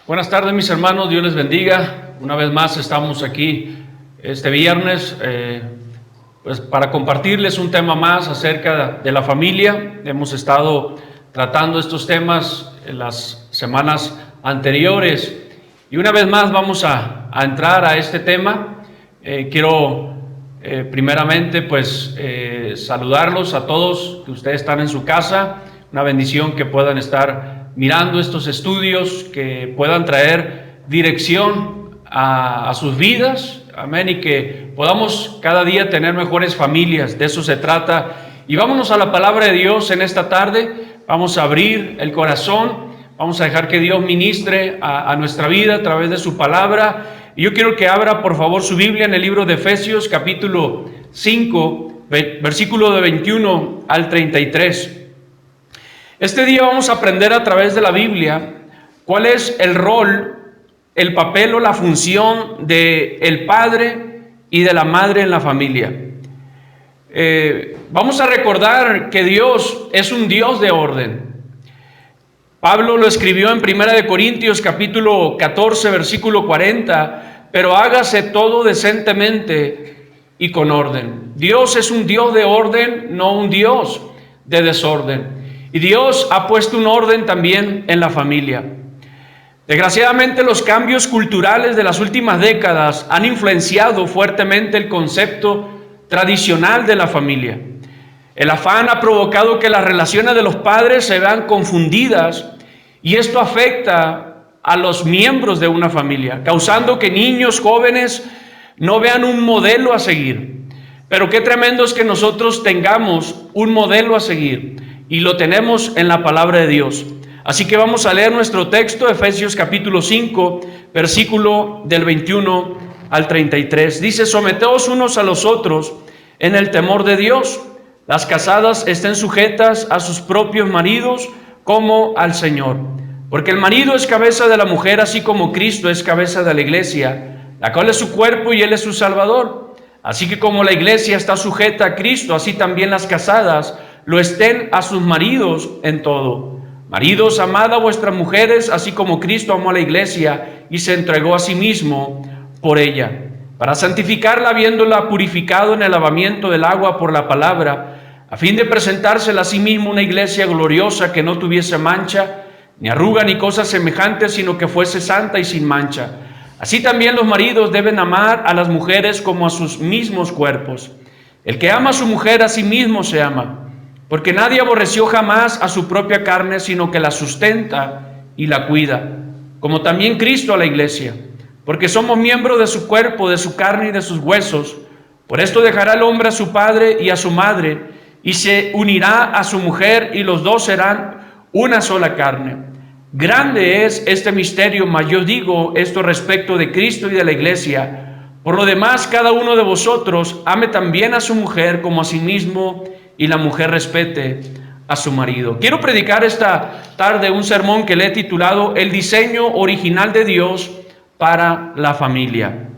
Buenas tardes, mis hermanos, Dios les bendiga. Una vez más estamos aquí este viernes pues para compartirles un tema más acerca de la familia. Hemos estado tratando estos temas en las semanas anteriores y una vez más vamos a entrar a este tema. Quiero primeramente pues saludarlos a todos, que ustedes están en su casa. Una bendición que puedan estar mirando estos estudios, que puedan traer dirección a sus vidas, amén, y que podamos cada día tener mejores familias. De eso se trata. Y vámonos a la palabra de Dios en esta tarde. Vamos a abrir el corazón, vamos a dejar que Dios ministre a nuestra vida a través de su palabra. Y yo quiero que abra por favor su Biblia en el libro de Efesios capítulo 5, versículo de 21 al 33. Este día vamos a aprender a través de la Biblia cuál es el rol, el papel o la función del padre y de la madre en la familia. Vamos a recordar que Dios es un Dios de orden. Pablo lo escribió en 1 Corintios capítulo 14, versículo 40, pero hágase todo decentemente y con orden. Dios es un Dios de orden, no un Dios de desorden. Y Dios ha puesto un orden también en la familia. Desgraciadamente, los cambios culturales de las últimas décadas han influenciado fuertemente el concepto tradicional de la familia. El afán ha provocado que las relaciones de los padres se vean confundidas y esto afecta a los miembros de una familia, causando que niños, jóvenes no vean un modelo a seguir. Pero qué tremendo es que nosotros tengamos un modelo a seguir. Y lo tenemos en la palabra de Dios. Así que vamos a leer nuestro texto, Efesios capítulo 5, versículo del 21 al 33. Dice: someteos unos a los otros en el temor de Dios. Las casadas estén sujetas a sus propios maridos como al Señor. Porque el marido es cabeza de la mujer, así como Cristo es cabeza de la iglesia, la cual es su cuerpo y Él es su Salvador. Así que como la iglesia está sujeta a Cristo, así también las casadas lo estén a sus maridos en todo. Maridos, amad a vuestras mujeres, así como Cristo amó a la iglesia y se entregó a sí mismo por ella, para santificarla, habiéndola purificado en el lavamiento del agua por la palabra, a fin de presentársela a sí mismo una iglesia gloriosa, que no tuviese mancha, ni arruga, ni cosa semejante, sino que fuese santa y sin mancha. Así también los maridos deben amar a las mujeres como a sus mismos cuerpos. El que ama a su mujer, a sí mismo se ama. Porque nadie aborreció jamás a su propia carne, sino que la sustenta y la cuida, como también Cristo a la iglesia, porque somos miembros de su cuerpo, de su carne y de sus huesos. Por esto dejará el hombre a su padre y a su madre, y se unirá a su mujer, y los dos serán una sola carne. Grande es este misterio, mas yo digo esto respecto de Cristo y de la iglesia. Por lo demás, cada uno de vosotros ame también a su mujer como a sí mismo, y la mujer respete a su marido. Quiero predicar esta tarde un sermón que le he titulado El diseño original de Dios para la familia.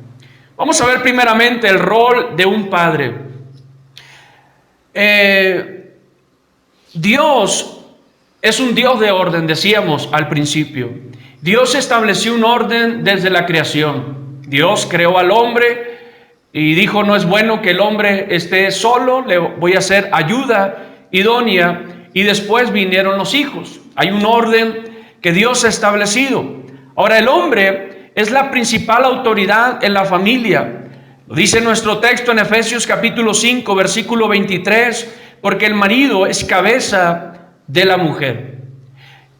Vamos a ver primeramente el rol de un padre. Dios es un Dios de orden, decíamos al principio. Dios estableció un orden desde la creación. Dios creó al hombre y dijo: no es bueno que el hombre esté solo, le voy a hacer ayuda idónea. Y después vinieron los hijos. Hay un orden que Dios ha establecido. Ahora, el hombre es la principal autoridad en la familia. Lo dice nuestro texto en Efesios capítulo 5, versículo 23, porque el marido es cabeza de la mujer.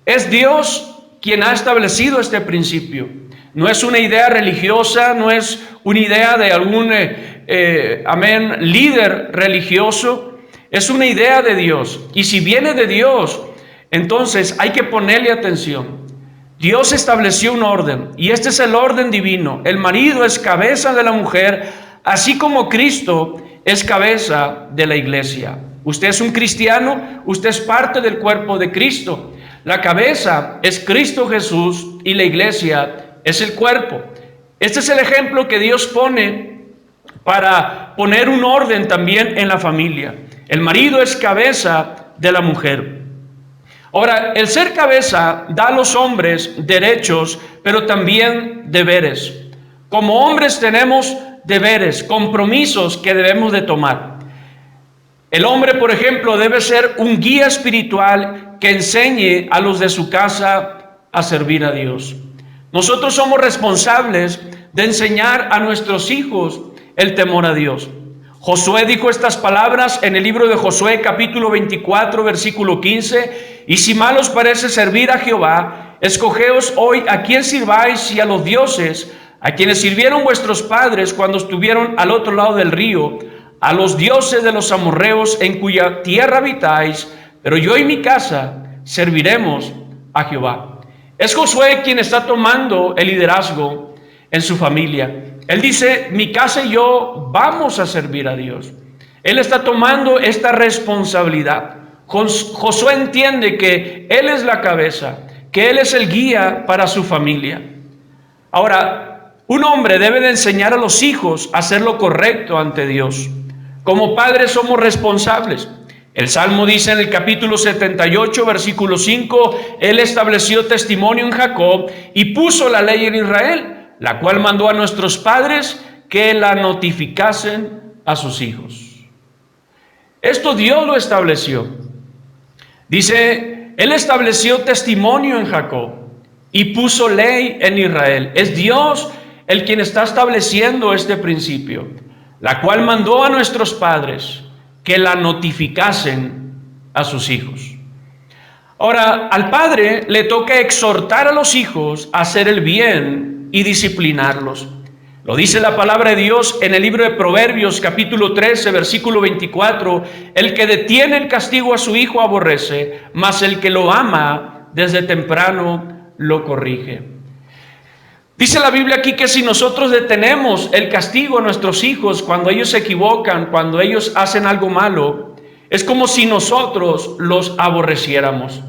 Es Dios quien ha establecido este principio. No es una idea religiosa, no es una idea de algún líder religioso. Es una idea de Dios. Y si viene de Dios, entonces hay que ponerle atención. Dios estableció un orden, y este es el orden divino. El marido es cabeza de la mujer, así como Cristo es cabeza de la iglesia. Usted es un cristiano, usted es parte del cuerpo de Cristo. La cabeza es Cristo Jesús y la iglesia es el cuerpo. Este es el ejemplo que Dios pone para poner un orden también en la familia. El marido es cabeza de la mujer. Ahora, el ser cabeza da a los hombres derechos, pero también deberes. Como hombres tenemos deberes, compromisos que debemos de tomar. El hombre, por ejemplo, debe ser un guía espiritual que enseñe a los de su casa a servir a Dios. Nosotros somos responsables de enseñar a nuestros hijos el temor a Dios. Josué dijo estas palabras en el libro de Josué, capítulo 24, versículo 15: y si mal os parece servir a Jehová, escogeos hoy a quién sirváis, y a los dioses a quienes sirvieron vuestros padres cuando estuvieron al otro lado del río, a los dioses de los amorreos en cuya tierra habitáis, pero yo y mi casa serviremos a Jehová. Es Josué quien está tomando el liderazgo en su familia. Él dice: mi casa y yo vamos a servir a Dios. Él está tomando esta responsabilidad. Josué entiende que él es la cabeza, que él es el guía para su familia. Ahora, un hombre debe de enseñar a los hijos a hacer lo correcto ante Dios. Como padres somos responsables. El Salmo dice en el capítulo 78, versículo 5: Él estableció testimonio en Jacob y puso la ley en Israel, la cual mandó a nuestros padres que la notificasen a sus hijos. Esto Dios lo estableció. Dice, Él estableció testimonio en Jacob y puso ley en Israel. Es Dios el quien está estableciendo este principio, la cual mandó a nuestros padres que la notificasen a sus hijos. Ahora, al padre le toca exhortar a los hijos a hacer el bien y disciplinarlos. Lo dice la palabra de Dios en el libro de Proverbios, capítulo 13, versículo 24: el que detiene el castigo a su hijo aborrece, mas el que lo ama desde temprano lo corrige. Dice la Biblia aquí que si nosotros detenemos el castigo a nuestros hijos cuando ellos se equivocan, cuando ellos hacen algo malo, es como si nosotros los aborreciéramos.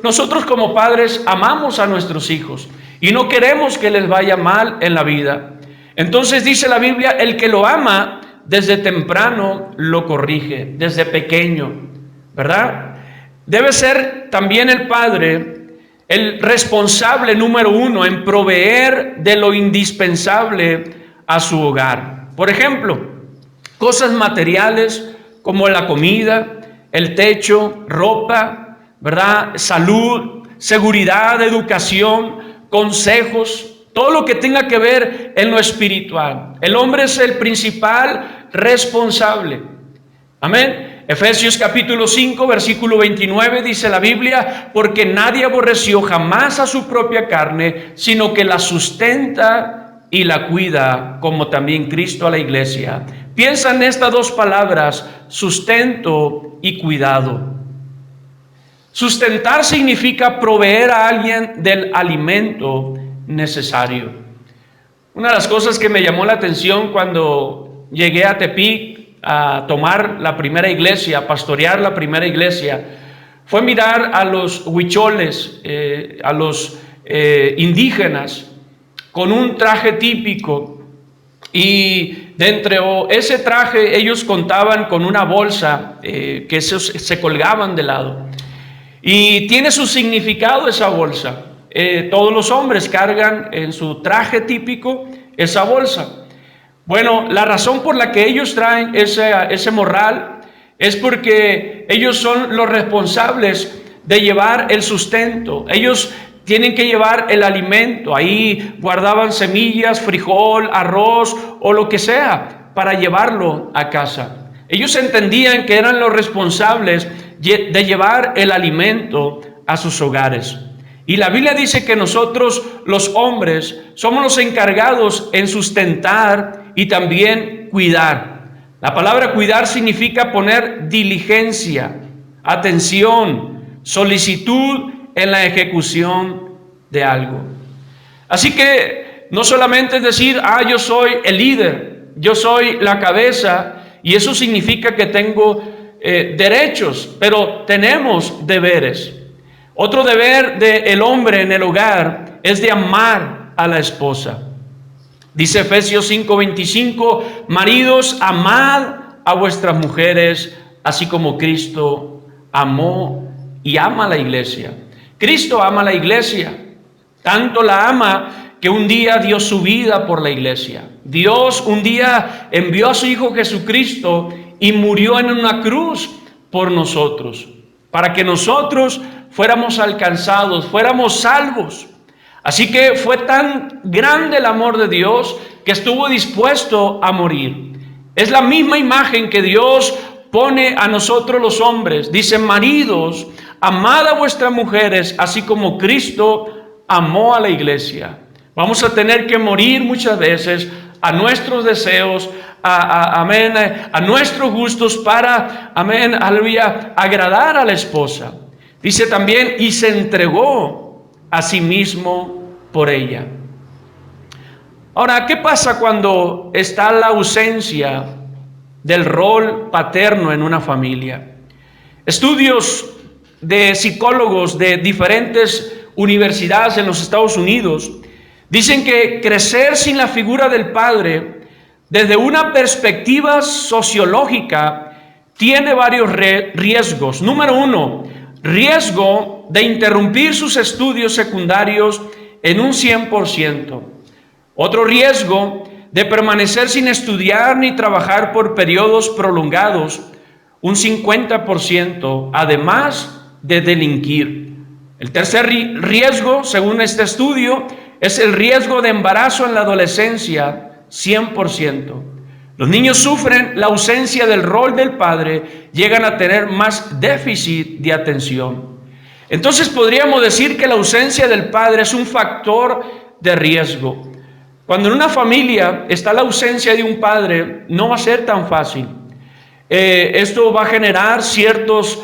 Nosotros como padres amamos a nuestros hijos y no queremos que les vaya mal en la vida. Entonces dice la Biblia, el que lo ama desde temprano lo corrige, desde pequeño, ¿verdad? Debe ser también el padre el responsable número uno en proveer de lo indispensable a su hogar. Por ejemplo, cosas materiales como la comida, el techo, ropa, ¿verdad? Salud, seguridad, educación, consejos, todo lo que tenga que ver en lo espiritual. El hombre es el principal responsable. Amén. Efesios capítulo 5, versículo 29 dice la Biblia: porque nadie aborreció jamás a su propia carne, sino que la sustenta y la cuida, como también Cristo a la iglesia. Piensa en estas dos palabras, sustento y cuidado. Sustentar significa proveer a alguien del alimento necesario. Una de las cosas que me llamó la atención cuando llegué a Tepic a tomar la primera iglesia, a pastorear la primera iglesia, fue mirar a los huicholes, a los indígenas, con un traje típico, y dentro de ese traje ellos contaban con una bolsa que se colgaban de lado, y tiene su significado esa bolsa. Todos los hombres cargan en su traje típico esa bolsa. Bueno, la razón por la que ellos traen ese morral es porque ellos son los responsables de llevar el sustento. Ellos tienen que llevar el alimento. Ahí guardaban semillas, frijol, arroz o lo que sea para llevarlo a casa. Ellos entendían que eran los responsables de llevar el alimento a sus hogares. Y la Biblia dice que nosotros, los hombres, somos los encargados en sustentar y también cuidar. La palabra cuidar significa poner diligencia, atención, solicitud en la ejecución de algo. Así que no solamente es decir, yo soy el líder, yo soy la cabeza, y eso significa que tengo derechos, pero tenemos deberes. Otro deber del hombre en el hogar es de amar a la esposa. Dice Efesios 5:25, maridos, amad a vuestras mujeres, así como Cristo amó y ama a la iglesia. Cristo ama a la iglesia, tanto la ama que un día dio su vida por la iglesia. Dios un día envió a su Hijo Jesucristo y murió en una cruz por nosotros, para que nosotros fuéramos alcanzados, fuéramos salvos. Así que fue tan grande el amor de Dios que estuvo dispuesto a morir. Es la misma imagen que Dios pone a nosotros los hombres. Dice: maridos, amad a vuestras mujeres, así como Cristo amó a la iglesia. Vamos a tener que morir muchas veces a nuestros deseos, amén, a nuestros gustos para, amén, aleluya, agradar a la esposa. Dice también: y se entregó a sí mismo por ella. Ahora, ¿qué pasa cuando está la ausencia del rol paterno en una familia? Estudios de psicólogos de diferentes universidades en los Estados Unidos dicen que crecer sin la figura del padre, desde una perspectiva sociológica, tiene varios riesgos. Número uno, riesgo de interrumpir sus estudios secundarios en un 100%. Otro riesgo de permanecer sin estudiar ni trabajar por periodos prolongados, un 50%, además de delinquir. El tercer riesgo, según este estudio, es el riesgo de embarazo en la adolescencia, 100%. Los niños sufren la ausencia del rol del padre, llegan a tener más déficit de atención. Entonces podríamos decir que la ausencia del padre es un factor de riesgo. Cuando en una familia está la ausencia de un padre, no va a ser tan fácil. Esto va a generar ciertos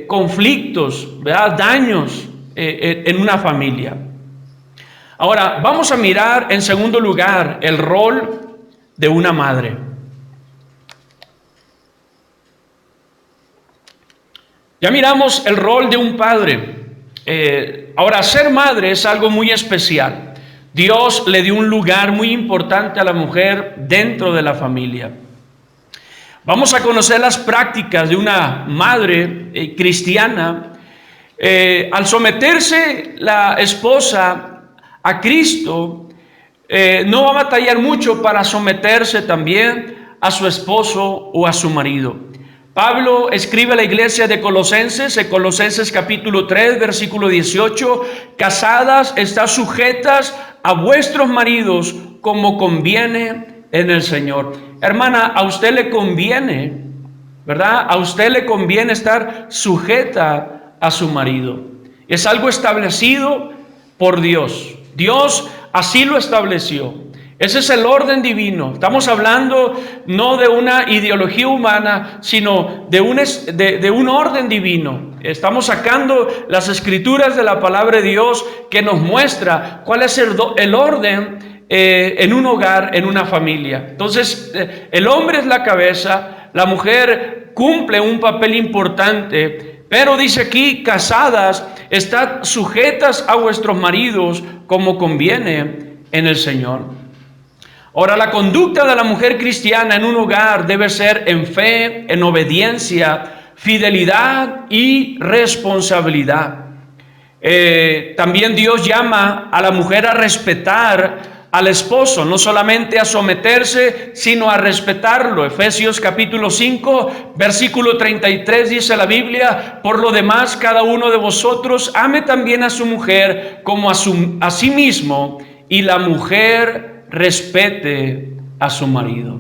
conflictos, ¿verdad? Daños en una familia. Ahora, vamos a mirar en segundo lugar el rol de una madre. Ya miramos el rol de un padre. Ahora, ser madre es algo muy especial. Dios le dio un lugar muy importante a la mujer dentro de la familia. Vamos a conocer las prácticas de una madre cristiana. Al someterse la esposa a Cristo, no va a batallar mucho para someterse también a su esposo o a su marido. Pablo escribe a la iglesia de Colosenses, en Colosenses capítulo 3, versículo 18: casadas, estad sujetas a vuestros maridos como conviene en el Señor. Hermana, a usted le conviene, ¿verdad? A usted le conviene estar sujeta a su marido. Es algo establecido por Dios. Dios así lo estableció. Ese es el orden divino. Estamos hablando no de una ideología humana, sino de un orden divino. Estamos sacando las escrituras de la palabra de Dios que nos muestra cuál es el orden en un hogar, en una familia. Entonces, el hombre es la cabeza, la mujer cumple un papel importante, pero dice aquí: casadas, estad sujetas a vuestros maridos como conviene en el Señor. Ahora, la conducta de la mujer cristiana en un hogar debe ser en fe, en obediencia, fidelidad y responsabilidad. También Dios llama a la mujer a respetar al esposo, no solamente a someterse, sino a respetarlo. Efesios capítulo 5, versículo 33 dice la Biblia: por lo demás, cada uno de vosotros ame también a su mujer como a sí mismo, y la mujer respete a su marido.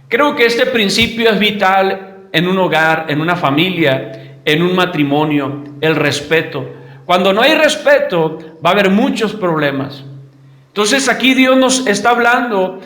Creo que este principio es vital en un hogar, en una familia, en un matrimonio, el respeto. Cuando no hay respeto, va a haber muchos problemas. Entonces aquí Dios nos está hablando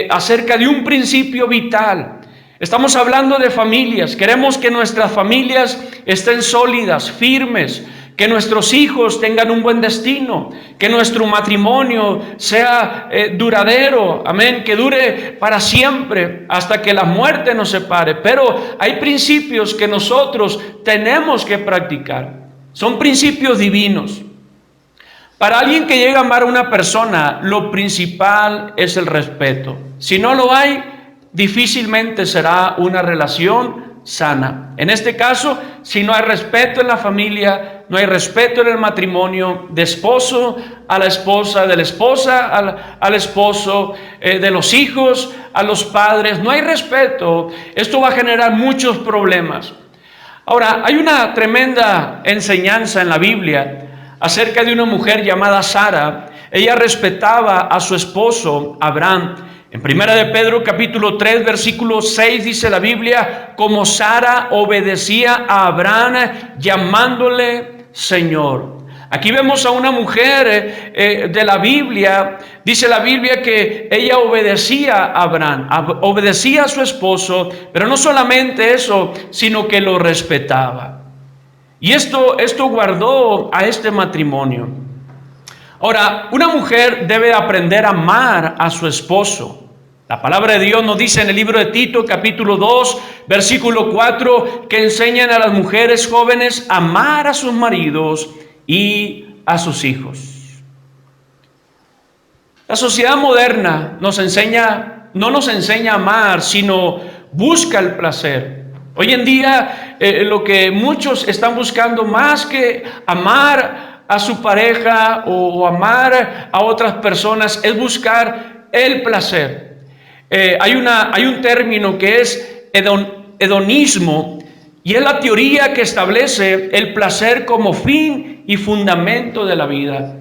acerca de un principio vital. Estamos hablando de familias. Queremos que nuestras familias estén sólidas, firmes, que nuestros hijos tengan un buen destino, que nuestro matrimonio sea duradero, amén, que dure para siempre hasta que la muerte nos separe. Pero hay principios que nosotros tenemos que practicar. Son principios divinos. Para alguien que llega a amar a una persona, lo principal es el respeto. Si no lo hay, difícilmente será una relación sana. En este caso, si no hay respeto en la familia, no hay respeto en el matrimonio, de esposo a la esposa, de la esposa al esposo, de los hijos a los padres, no hay respeto, esto va a generar muchos problemas. Ahora, hay una tremenda enseñanza en la Biblia acerca de una mujer llamada Sara. Ella respetaba a su esposo Abraham. En Primera de Pedro capítulo 3 versículo 6 dice la Biblia: como Sara obedecía a Abraham llamándole Señor. Aquí vemos a una mujer de la Biblia. Dice la Biblia que ella obedecía a Abraham, obedecía a su esposo, pero no solamente eso, sino que lo respetaba. Y esto guardó a este matrimonio. Ahora, una mujer debe aprender a amar a su esposo. La palabra de Dios nos dice en el libro de Tito, capítulo 2, versículo 4, que enseñan a las mujeres jóvenes a amar a sus maridos y a sus hijos. La sociedad moderna no nos enseña a amar, sino busca el placer. Hoy en día lo que muchos están buscando más que amar a su pareja o amar a otras personas es buscar el placer. Hay un término que es hedonismo, y es la teoría que establece el placer como fin y fundamento de la vida.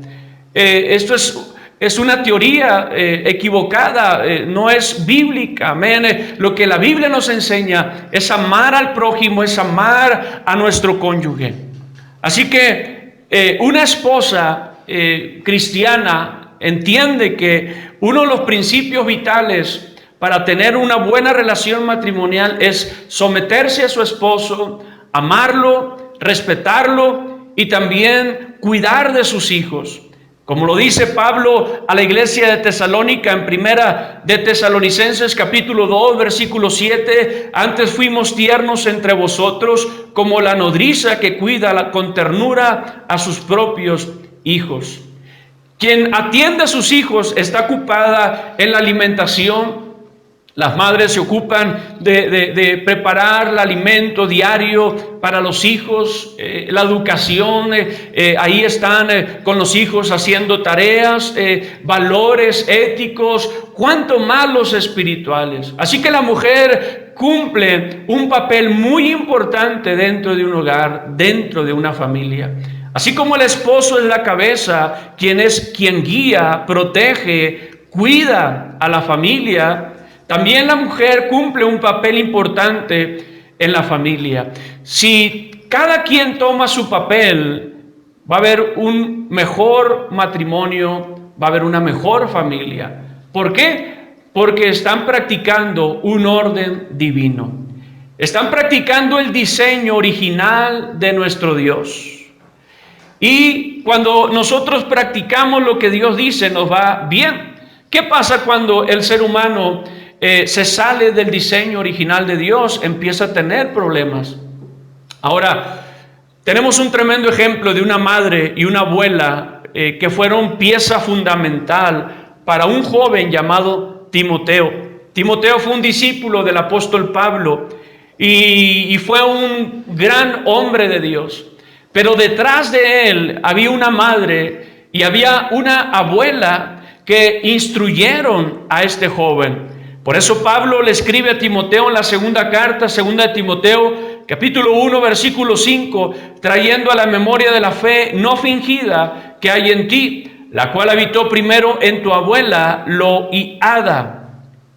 Esto es una teoría equivocada, no es bíblica. Amén. Lo que la Biblia nos enseña es amar al prójimo, es amar a nuestro cónyuge. Así que una esposa cristiana entiende que uno de los principios vitales para tener una buena relación matrimonial es someterse a su esposo, amarlo, respetarlo y también cuidar de sus hijos. Como lo dice Pablo a la iglesia de Tesalónica en Primera de Tesalonicenses capítulo 2 versículo 7, antes fuimos tiernos entre vosotros como la nodriza que cuida con ternura a sus propios hijos. Quien atiende a sus hijos está ocupada en la alimentación. Las madres se ocupan de preparar el alimento diario para los hijos, la educación, ahí están con los hijos haciendo tareas, valores éticos, cuanto más los espirituales. Así que la mujer cumple un papel muy importante dentro de un hogar, dentro de una familia. Así como el esposo es la cabeza, quien guía, protege, cuida a la familia, también la mujer cumple un papel importante en la familia. Si cada quien toma su papel, va a haber un mejor matrimonio, va a haber una mejor familia. ¿Por qué? Porque están practicando un orden divino. Están practicando el diseño original de nuestro Dios. Y cuando nosotros practicamos lo que Dios dice, nos va bien. ¿Qué pasa cuando el ser humano se sale del diseño original de Dios? Empieza a tener problemas. Ahora, tenemos un tremendo ejemplo de una madre y una abuela que fueron pieza fundamental para un joven llamado Timoteo. Timoteo fue un discípulo del apóstol Pablo y fue un gran hombre de Dios. Pero detrás de él había una madre y había una abuela que instruyeron a este joven. Por eso Pablo le escribe a Timoteo en la segunda carta, segunda de Timoteo, capítulo 1, versículo 5, trayendo a la memoria de la fe no fingida que hay en ti, la cual habitó primero en tu abuela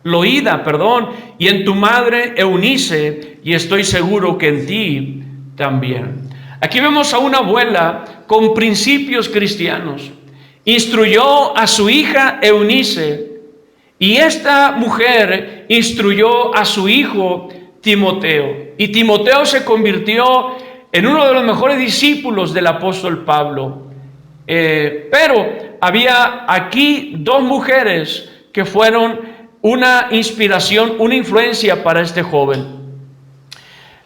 Loída, y en tu madre Eunice, y estoy seguro que en ti también. Aquí vemos a una abuela con principios cristianos. Instruyó a su hija Eunice, y esta mujer instruyó a su hijo Timoteo. Y Timoteo se convirtió en uno de los mejores discípulos del apóstol Pablo. Pero había aquí dos mujeres que fueron una inspiración, una influencia para este joven.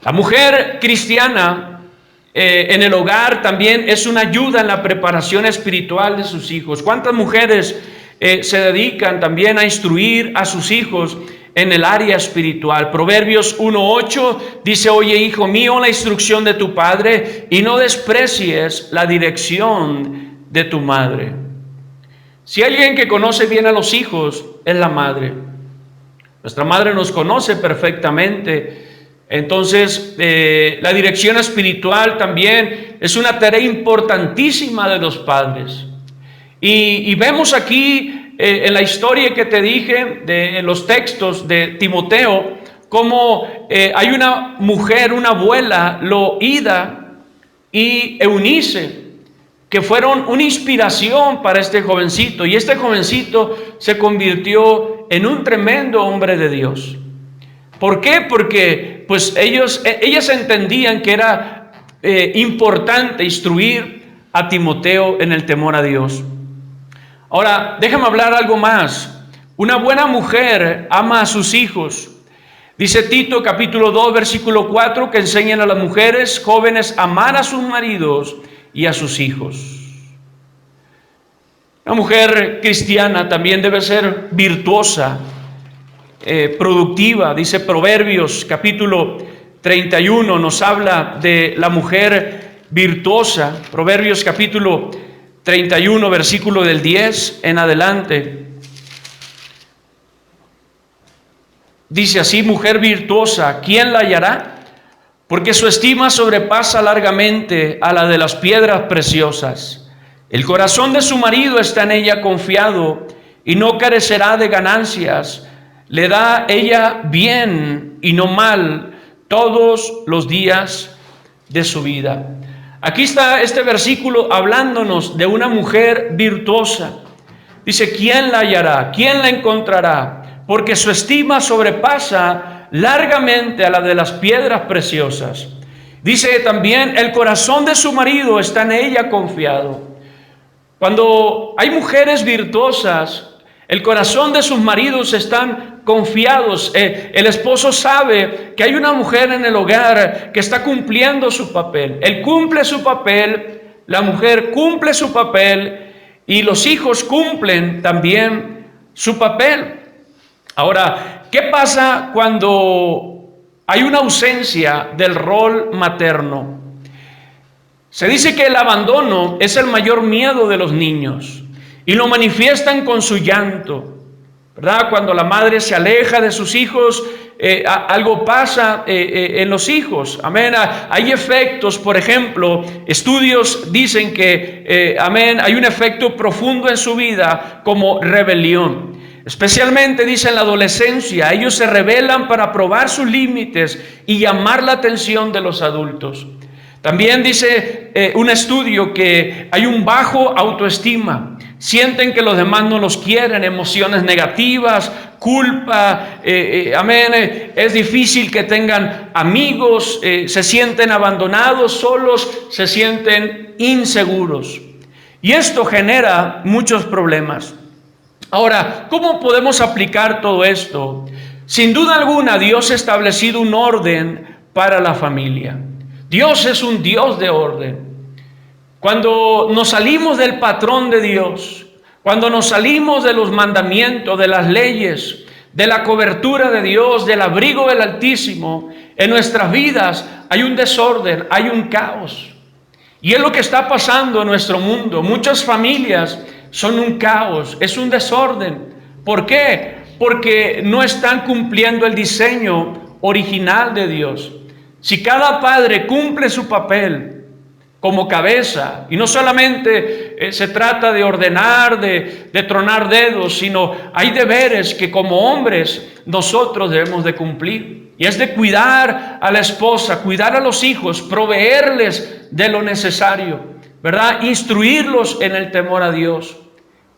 La mujer cristiana en el hogar también es una ayuda en la preparación espiritual de sus hijos. ¿Cuántas mujeres se dedican también a instruir a sus hijos en el área espiritual. Proverbios 1:8 dice: oye, hijo mío, la instrucción de tu padre y no desprecies la dirección de tu madre. Si hay alguien que conoce bien a los hijos, es la madre. Nuestra madre nos conoce perfectamente. Entonces, la dirección espiritual también es una tarea importantísima de los padres. Y vemos aquí en la historia que te dije, en los textos de Timoteo, cómo hay una mujer, una abuela, Loida y Eunice, que fueron una inspiración para este jovencito. Y este jovencito se convirtió en un tremendo hombre de Dios. ¿Por qué? Porque pues ellas entendían que era importante instruir a Timoteo en el temor a Dios. Ahora, déjame hablar algo más. Una buena mujer ama a sus hijos. Dice Tito capítulo 2 versículo 4 que enseñan a las mujeres jóvenes a amar a sus maridos y a sus hijos. Una mujer cristiana también debe ser virtuosa, productiva. Dice Proverbios capítulo 31, nos habla de la mujer virtuosa. Proverbios capítulo 31, versículo del 10 en adelante. Dice así: mujer virtuosa, ¿quién la hallará? Porque su estima sobrepasa largamente a la de las piedras preciosas. El corazón de su marido está en ella confiado y no carecerá de ganancias. Le da ella bien y no mal todos los días de su vida. Aquí está este versículo hablándonos de una mujer virtuosa. Dice: ¿quién la hallará? ¿Quién la encontrará? Porque su estima sobrepasa largamente a la de las piedras preciosas. Dice también: el corazón de su marido está en ella confiado. Cuando hay mujeres virtuosas, el corazón de sus maridos están confiados. El esposo sabe que hay una mujer en el hogar que está cumpliendo su papel. Él cumple su papel, la mujer cumple su papel y los hijos cumplen también su papel. Ahora, ¿qué pasa cuando hay una ausencia del rol materno? Se dice que el abandono es el mayor miedo de los niños y lo manifiestan con su llanto, ¿verdad? Cuando la madre se aleja de sus hijos, algo pasa en los hijos. Amén. Hay efectos, por ejemplo, estudios dicen que, amén, hay un efecto profundo en su vida como rebelión. Especialmente, dice, en la adolescencia, ellos se rebelan para probar sus límites y llamar la atención de los adultos. También dice un estudio que hay un bajo autoestima. Sienten que los demás no los quieren, emociones negativas, culpa, amén. Es difícil que tengan amigos, se sienten abandonados, solos, se sienten inseguros. Y esto genera muchos problemas. Ahora, ¿cómo podemos aplicar todo esto? Sin duda alguna, Dios ha establecido un orden para la familia. Dios es un Dios de orden. Cuando nos salimos del patrón de Dios, cuando nos salimos de los mandamientos, de las leyes, de la cobertura de Dios, del abrigo del Altísimo, en nuestras vidas hay un desorden, hay un caos. Y es lo que está pasando en nuestro mundo. Muchas familias son un caos, es un desorden. ¿Por qué? Porque no están cumpliendo el diseño original de Dios. Si cada padre cumple su papel como cabeza, y no solamente se trata de ordenar, de tronar dedos, sino hay deberes que como hombres nosotros debemos de cumplir. Y es de cuidar a la esposa, cuidar a los hijos, proveerles de lo necesario, ¿verdad? Instruirlos en el temor a Dios.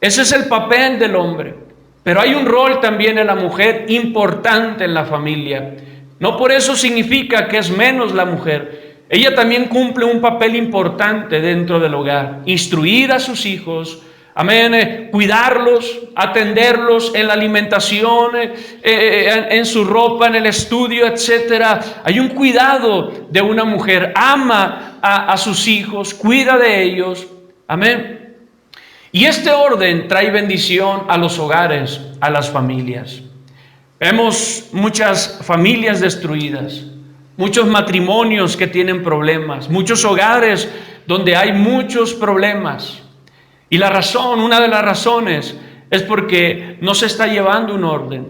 Ese es el papel del hombre. Pero hay un rol también en la mujer importante en la familia. No por eso significa que es menos la mujer. Ella también cumple un papel importante dentro del hogar. Instruir a sus hijos, amén, cuidarlos, atenderlos en la alimentación, en su ropa, en el estudio, etcétera. Hay un cuidado de una mujer. Ama a sus hijos, cuida de ellos. Amén. Y este orden trae bendición a los hogares, a las familias. Vemos muchas familias destruidas, muchos matrimonios que tienen problemas, muchos hogares donde hay muchos problemas. Y la razón, una de las razones, es porque no se está llevando un orden.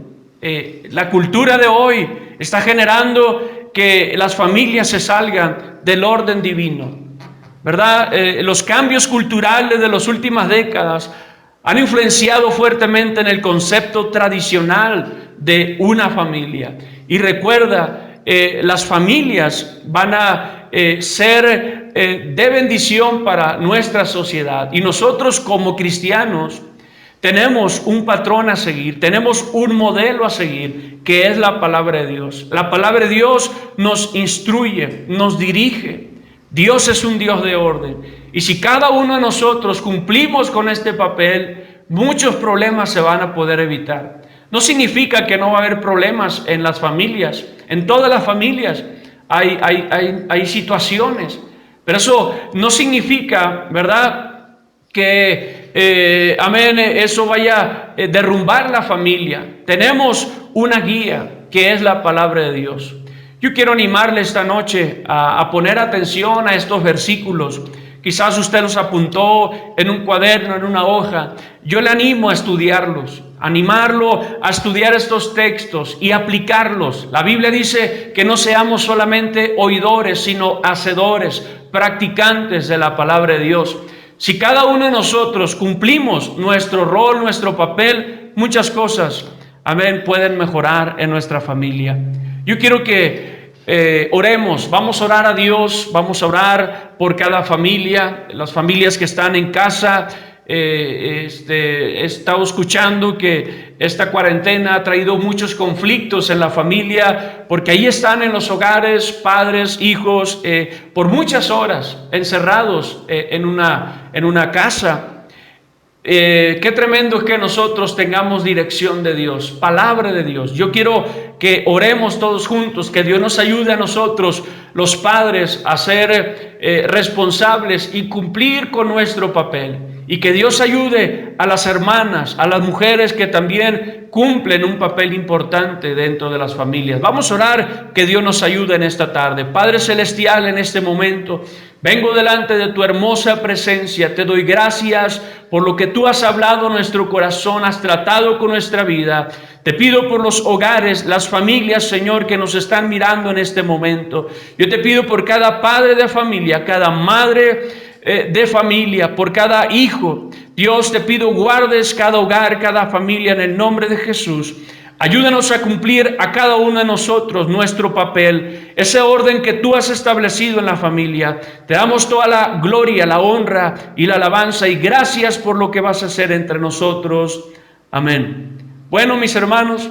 La cultura de hoy está generando que las familias se salgan del orden divino, ¿verdad? Los cambios culturales de las últimas décadas han influenciado fuertemente en el concepto tradicional de una familia. Y recuerda, las familias van a ser de bendición para nuestra sociedad. Y nosotros como cristianos tenemos un patrón a seguir, tenemos un modelo a seguir, que es la palabra de Dios. La palabra de Dios nos instruye, nos dirige. Dios es un Dios de orden. Y si cada uno de nosotros cumplimos con este papel, muchos problemas se van a poder evitar. No significa que no va a haber problemas en las familias. En todas las familias hay situaciones. Pero eso no significa, ¿verdad?, que, amén, eso vaya a derrumbar la familia. Tenemos una guía que es la palabra de Dios. Yo quiero animarle esta noche a poner atención a estos versículos. Quizás usted los apuntó en un cuaderno, en una hoja. Yo le animo a estudiarlos, animarlo a estudiar estos textos y aplicarlos. La Biblia dice que no seamos solamente oidores, sino hacedores, practicantes de la palabra de Dios. Si cada uno de nosotros cumplimos nuestro rol, nuestro papel, muchas cosas, amén, pueden mejorar en nuestra familia. Yo quiero que oremos, vamos a orar a Dios, vamos a orar por cada familia, las familias que están en casa. He estado escuchando que esta cuarentena ha traído muchos conflictos en la familia, porque ahí están en los hogares padres, hijos, por muchas horas encerrados en una casa. Qué tremendo es que nosotros tengamos dirección de Dios, palabra de Dios. Yo quiero que oremos todos juntos, que Dios nos ayude a nosotros, los padres, a ser responsables y cumplir con nuestro papel. Y que Dios ayude a las hermanas, a las mujeres que también cumplen un papel importante dentro de las familias. Vamos a orar, que Dios nos ayude en esta tarde. Padre Celestial, en este momento vengo delante de tu hermosa presencia. Te doy gracias por lo que tú has hablado en nuestro corazón, has tratado con nuestra vida. Te pido por los hogares, las familias, Señor, que nos están mirando en este momento. Yo te pido por cada padre de familia, cada madre de familia, por cada hijo. Dios, te pido guardes cada hogar, cada familia en el nombre de Jesús. Ayúdanos a cumplir a cada uno de nosotros nuestro papel, ese orden que tú has establecido en la familia. Te damos toda la gloria, la honra y la alabanza, y gracias por lo que vas a hacer entre nosotros. Amén. Bueno, mis hermanos,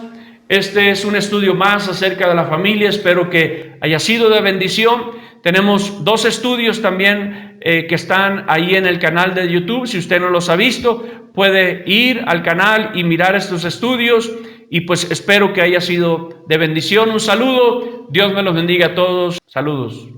este es un estudio más acerca de la familia. Espero que haya sido de bendición. Tenemos 2 estudios también que están ahí en el canal de YouTube. Si usted no los ha visto, puede ir al canal y mirar estos estudios. Y pues espero que haya sido de bendición. Un saludo. Dios me los bendiga a todos. Saludos.